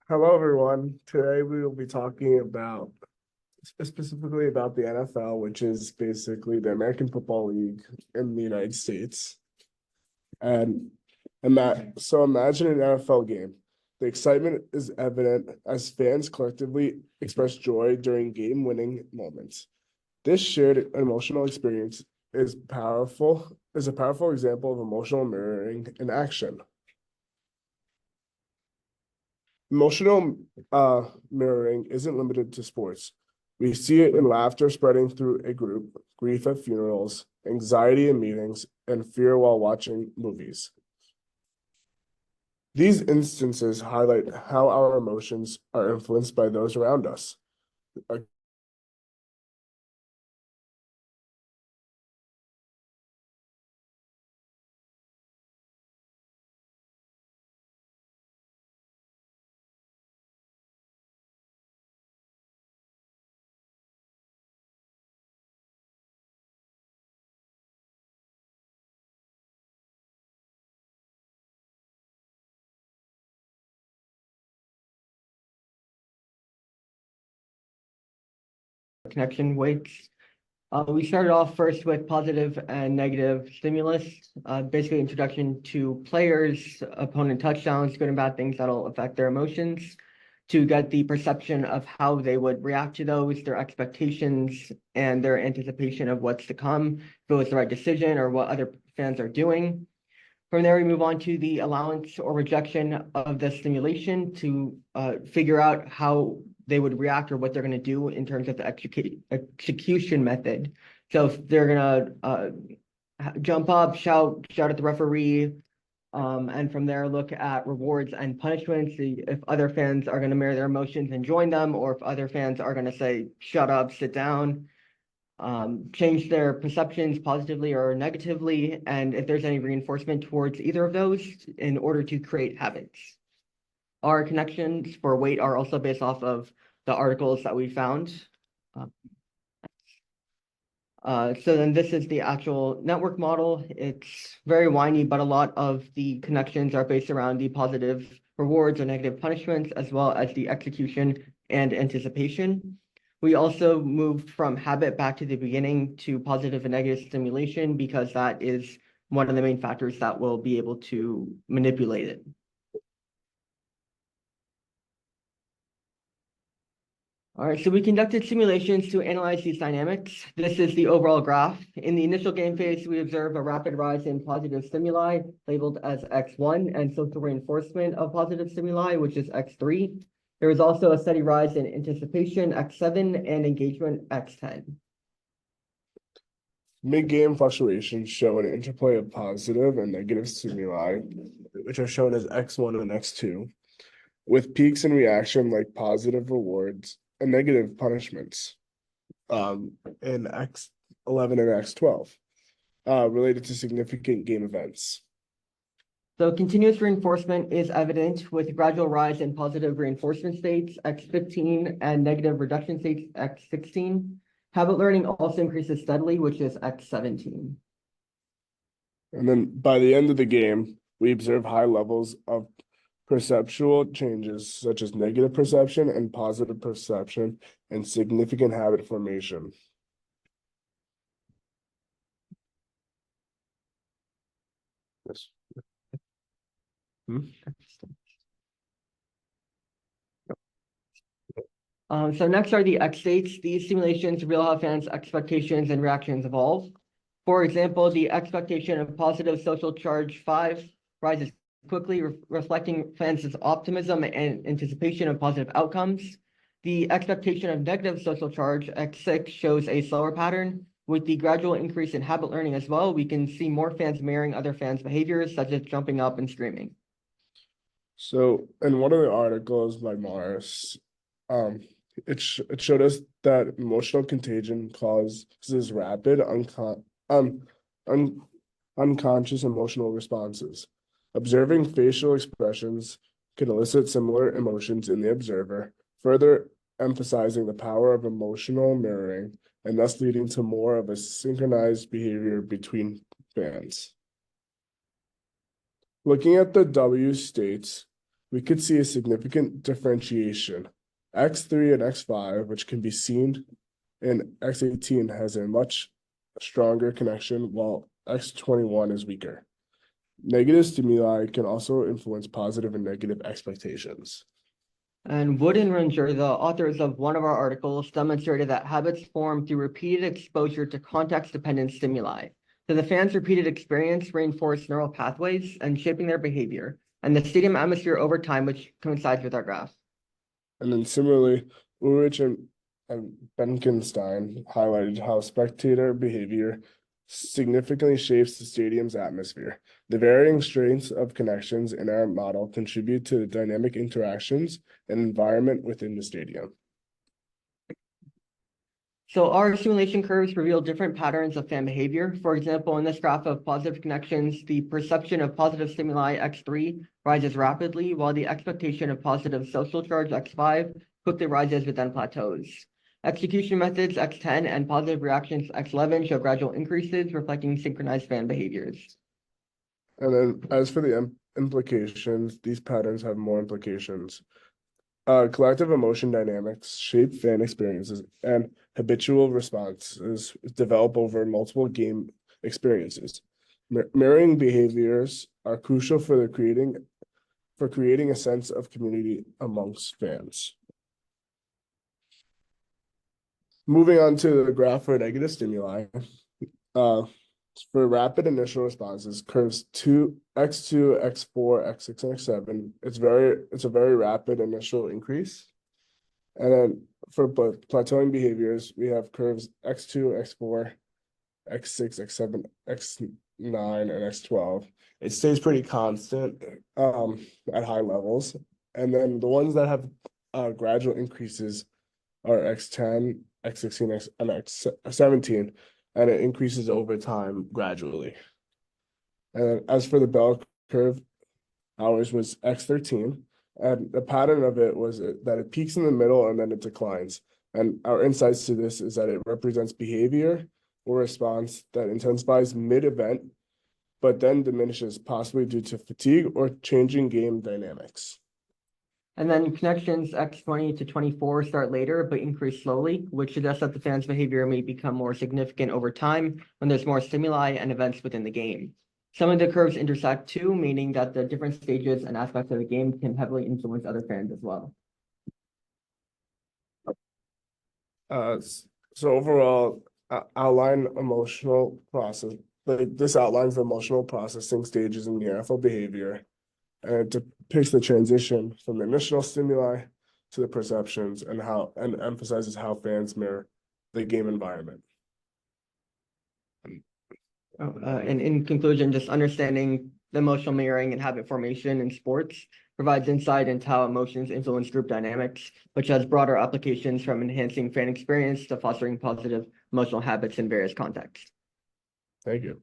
Hello, everyone. Today we will be talking about specifically about the NFL, which is basically the American Football League in the United States. So imagine an NFL game. The excitement is evident as fans collectively express joy during game-winning moments. This shared emotional experience is a powerful example of emotional mirroring in action. Emotional mirroring isn't limited to sports. We see it in laughter spreading through a group, grief at funerals, anxiety in meetings, and fear while watching movies. These instances highlight how our emotions are influenced by those around us. Connection weights. We started off first with positive and negative stimulus, basically introduction to players, opponent touchdowns, good and bad things that'll affect their emotions, to get the perception of how they would react to those, their expectations, and their anticipation of what's to come, if it was the right decision or what other fans are doing. From there, we move on to the allowance or rejection of the stimulation to figure out how they would react or what they're going to do in terms of the execution method. So if they're going to jump up, shout at the referee, and from there look at rewards and punishments, see if other fans are going to mirror their emotions and join them, or if other fans are going to say, shut up, sit down, change their perceptions positively or negatively, and if there's any reinforcement towards either of those in order to create habits. Our connections for weight are also based off of the articles that we found. So then this is the actual network model. It's very whiny, but a lot of the connections are based around the positive rewards or negative punishments, as well as the execution and anticipation. We also moved from habit back to the beginning to positive and negative stimulation because that is one of the main factors that will be able to manipulate it. All right, so we conducted simulations to analyze these dynamics. This is the overall graph. In the initial game phase, we observe a rapid rise in positive stimuli, labeled as X1, and social reinforcement of positive stimuli, which is X3. There was also a steady rise in anticipation, X7, and engagement, X10. Mid-game fluctuations show an interplay of positive and negative stimuli, which are shown as X1 and X2, with peaks in reaction like positive rewards and negative punishments in X11 and X12, related to significant game events. So continuous reinforcement is evident with gradual rise in positive reinforcement states, X15, and negative reduction states, X16. Habit learning also increases steadily, which is X17. And then by the end of the game, we observe high levels of perceptual changes such as negative perception and positive perception and significant habit formation. Yes. So next are the X states. These simulations reveal how fans' expectations and reactions evolve. For example, the expectation of positive social charge 5 rises quickly, reflecting fans' optimism and anticipation of positive outcomes. The expectation of negative social charge, X6, shows a slower pattern. With the gradual increase in habit learning as well, we can see more fans mirroring other fans' behaviors, such as jumping up and screaming. So in one of the articles by Morris, it showed us that emotional contagion causes rapid unconscious emotional responses. Observing facial expressions can elicit similar emotions in the observer, further emphasizing the power of emotional mirroring and thus leading to more of a synchronized behavior between fans. Looking at the W states, we could see a significant differentiation. X3 and X5, which can be seen in X18, has a much stronger connection, while X21 is weaker. Negative stimuli can also influence positive and negative expectations. And Wood and Ringer, the authors of one of our articles, demonstrated that habits form through repeated exposure to context-dependent stimuli. So the fans' repeated experience reinforced neural pathways and shaping their behavior, and the stadium atmosphere over time, which coincides with our graph. And then similarly, Ulrich and Benkenstein highlighted how spectator behavior significantly shapes the stadium's atmosphere. The varying strengths of connections in our model contribute to the dynamic interactions and environment within the stadium. So our simulation curves reveal different patterns of fan behavior. For example, in this graph of positive connections, the perception of positive stimuli X3 rises rapidly, while the expectation of positive social charge X5 quickly rises but then plateaus. Execution methods X10 and positive reactions X11 show gradual increases, reflecting synchronized fan behaviors. And then as for the implications, these patterns have more implications. Collective emotion dynamics shape fan experiences, and habitual responses develop over multiple game experiences. Mirroring behaviors are crucial for creating a sense of community amongst fans. Moving on to the graph for negative stimuli. For rapid initial responses, curves X2, X4, X6, and X7, it's a very rapid initial increase. And then for plateauing behaviors, we have curves X2, X4, X6, X7, X9, and X12. It stays pretty constant at high levels. And then the ones that have gradual increases are X10, X16, and X17. And it increases over time gradually. And as for the bell curve, ours was X13. And the pattern of it was that it peaks in the middle and then it declines. And our insights to this is that it represents behavior or response that intensifies mid-event, but then diminishes, possibly due to fatigue or changing game dynamics. And then connections X20 to 24 start later, but increase slowly, which suggests that the fans' behavior may become more significant over time when there's more stimuli and events within the game. Some of the curves intersect too, meaning that the different stages and aspects of the game can heavily influence other fans as well. So overall, outline emotional process. This outlines the emotional processing stages in near-NFL behavior, and it depicts the transition from the initial stimuli to the perceptions and emphasizes how fans mirror the game environment. And in conclusion, just understanding the emotional mirroring and habit formation in sports provides insight into how emotions influence group dynamics, which has broader applications from enhancing fan experience to fostering positive emotional habits in various contexts. Thank you.